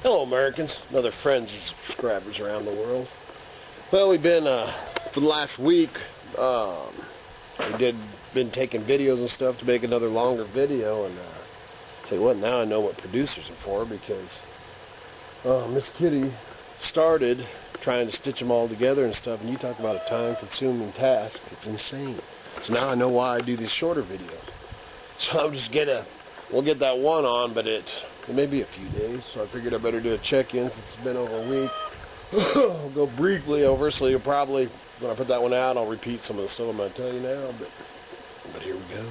Hello, Americans, and other friends and subscribers around the world. Well, we've been, for the last week, been taking videos and stuff to make another longer video, and tell you what, now I know what producers are for, because Miss Kitty started trying to stitch them all together and stuff, and you talk about a time-consuming task. It's insane. So now I know why I do these shorter videos. So I'm just we'll get that one on, but it may be a few days, so I figured I better do a check-in since it's been over a week. I'll go briefly over, so you'll probably, when I put that one out, I'll repeat some of the stuff I'm going to tell you now, but here we go.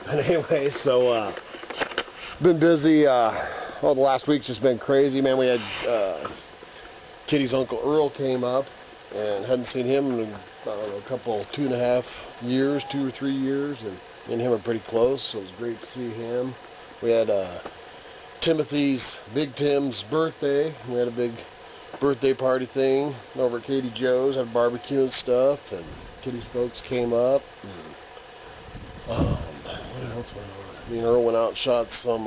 But anyway, so, been busy, the last week's just been crazy, man. We had, Kitty's Uncle Earl came up, and hadn't seen him in, a couple, 2.5 years, 2 or 3 years, and me and him are pretty close, so it was great to see him. We had, Big Tim's birthday. We had a big birthday party thing over at KDee Jo's, had barbecue and stuff, and Kitty's folks came up. And, what else went on? Me and Earl went out and shot some,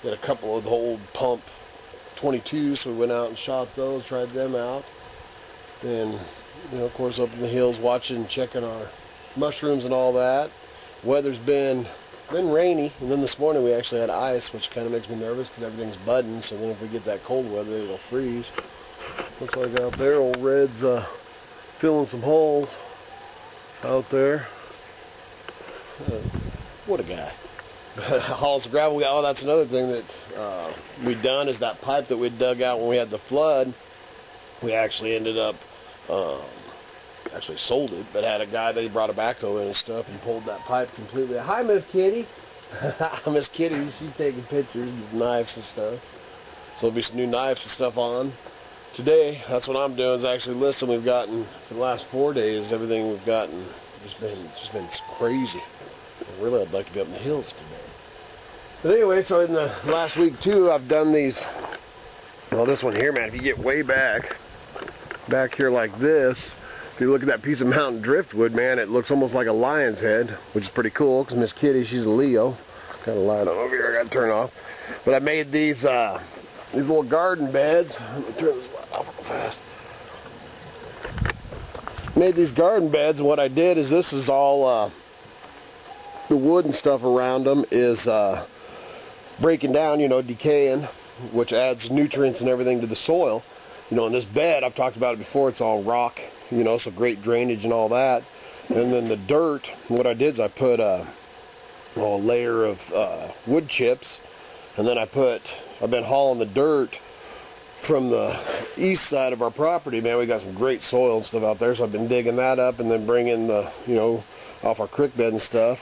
we had a couple of the old pump 22s, so we went out and shot those, tried them out. And, you know, of course, up in the hills watching, checking our mushrooms and all that. Weather's been rainy, and then this morning we actually had ice, which kind of makes me nervous because everything's budding, so then if we get that cold weather, it'll freeze. Looks like out there, old Red's filling some holes out there. What a guy. Hauls of gravel. Oh, that's another thing that we'd done, is that pipe that we dug out when we had the flood. We actually ended up, actually sold it, but had a guy that he brought a backhoe in and stuff and pulled that pipe completely. Hi, Miss Kitty. Miss Kitty, she's taking pictures of knives and stuff. So there'll be some new knives and stuff on today. That's what I'm doing, is actually listing. We've gotten, for the last 4 days, everything we've gotten just been crazy. And really, I'd like to be up in the hills today. But anyway, so in the last week too, I've done these. Well, this one here, man, if you get way back here like this, if you look at that piece of mountain driftwood, man, it looks almost like a lion's head, which is pretty cool, because Miss Kitty, she's a Leo. Got a light on over here, I got to turn off. But I made these little garden beds. Let me turn this light off real fast. Made these garden beds, and what I did is, this is all the wood and stuff around them is breaking down, you know, decaying, which adds nutrients and everything to the soil. You know, in this bed, I've talked about it before, it's all rock, you know, so great drainage and all that. And then the dirt, what I did is I put a layer of wood chips, and then I've been hauling the dirt from the east side of our property. Man, we got some great soil and stuff out there, so I've been digging that up and then bringing the, you know, off our creek bed and stuff.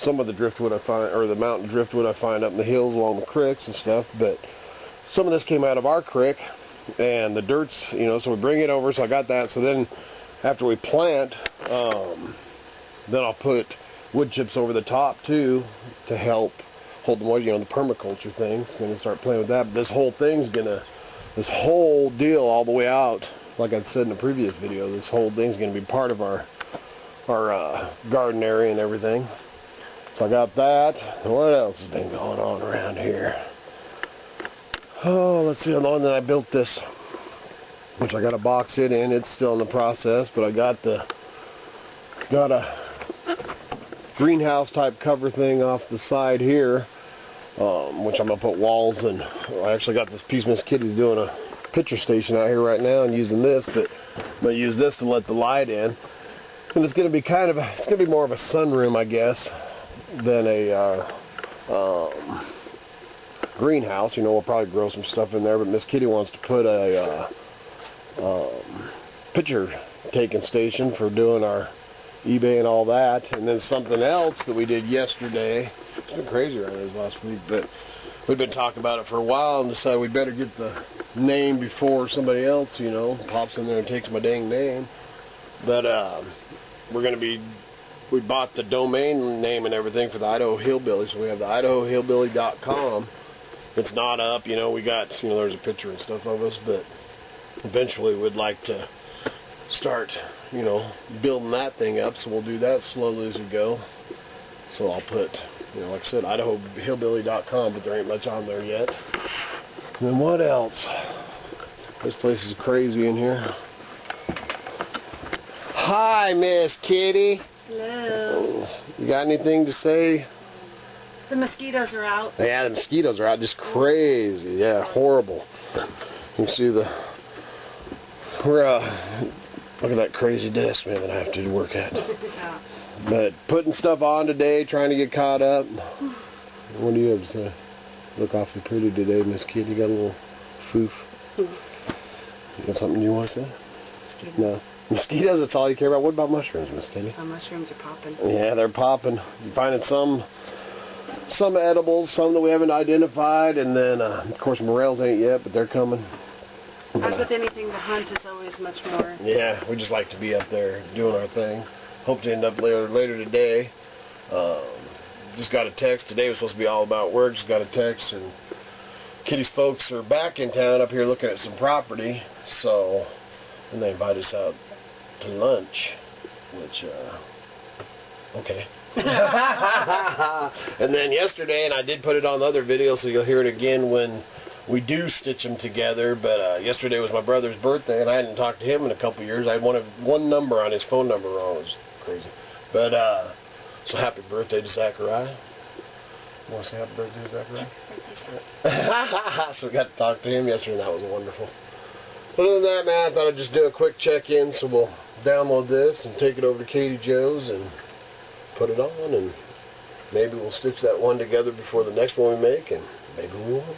Some of the driftwood I find, or the mountain driftwood I find up in the hills along the creeks and stuff, but some of this came out of our creek, and the dirt's, you know, so we bring it over, so I got that. So then after we plant, then I'll put wood chips over the top too to help hold the moisture, you know, the permaculture thing. It's going to start playing with that, but this whole deal all the way out, like I said in the previous video, this whole thing's going to be part of our garden area and everything. So I got that. What else has been going on around here? Oh, let's see. And then I built this, which I got to box it in. It's still in the process, but I got a greenhouse type cover thing off the side here, which I'm gonna put walls. And I actually got this piece. Miss Kitty's doing a picture station out here right now and using this, but I'm gonna use this to let the light in. And it's gonna be it's gonna be more of a sunroom, I guess, than a greenhouse. You know, we'll probably grow some stuff in there, but Miss Kitty wants to put a picture taking station for doing our eBay and all that. And then something else that we did yesterday, it's been crazy around this last week, but we've been talking about it for a while and decided we better get the name before somebody else, you know, pops in there and takes my dang name. But we bought the domain name and everything for the Idaho Hillbilly, so we have the IdahoHillbilly.com. It's not up, you know, we got, you know, there's a picture and stuff of us, but eventually we'd like to start, you know, building that thing up, so we'll do that slowly as we go. So I'll put, you know, like I said, IdahoHillbilly.com, but there ain't much on there yet. And what else? This place is crazy in here. Hi, Miss Kitty. Hello. You got anything to say? The mosquitoes are out. Yeah, the mosquitoes are out. Just crazy. Yeah, horrible. You can see look at that crazy desk, man, that I have to work at. Yeah. But putting stuff on today, trying to get caught up. What do you have to say? Look awfully pretty today, Miss Kitty. You got a little foof. You got something you want to say? Mosquitoes. No. Mosquitoes, that's all you care about. What about mushrooms, Miss Kitty? Mushrooms are popping. Yeah, they're popping. You're finding some edibles, some that we haven't identified, and then, of course, morels ain't yet, but they're coming. As with anything, the hunt is always much more. Yeah, we just like to be up there doing our thing. Hope to end up later today. Just got a text. Today was supposed to be all about work. Just got a text, and Kitty's folks are back in town up here looking at some property. So, and they invited us out to lunch, which, okay. And then yesterday, and I did put it on the other video, so you'll hear it again when we do stitch them together. But yesterday was my brother's birthday, and I hadn't talked to him in a couple years. I had one number on his phone number wrong. It was crazy. But so happy birthday to Zachariah. You want to say happy birthday to Zachariah? So we got to talk to him yesterday, and that was wonderful. Other than that, man, I thought I'd just do a quick check-in. So we'll download this and take it over to KDee Jo's and put it on, and maybe we'll stitch that one together before the next one we make, and maybe we won't.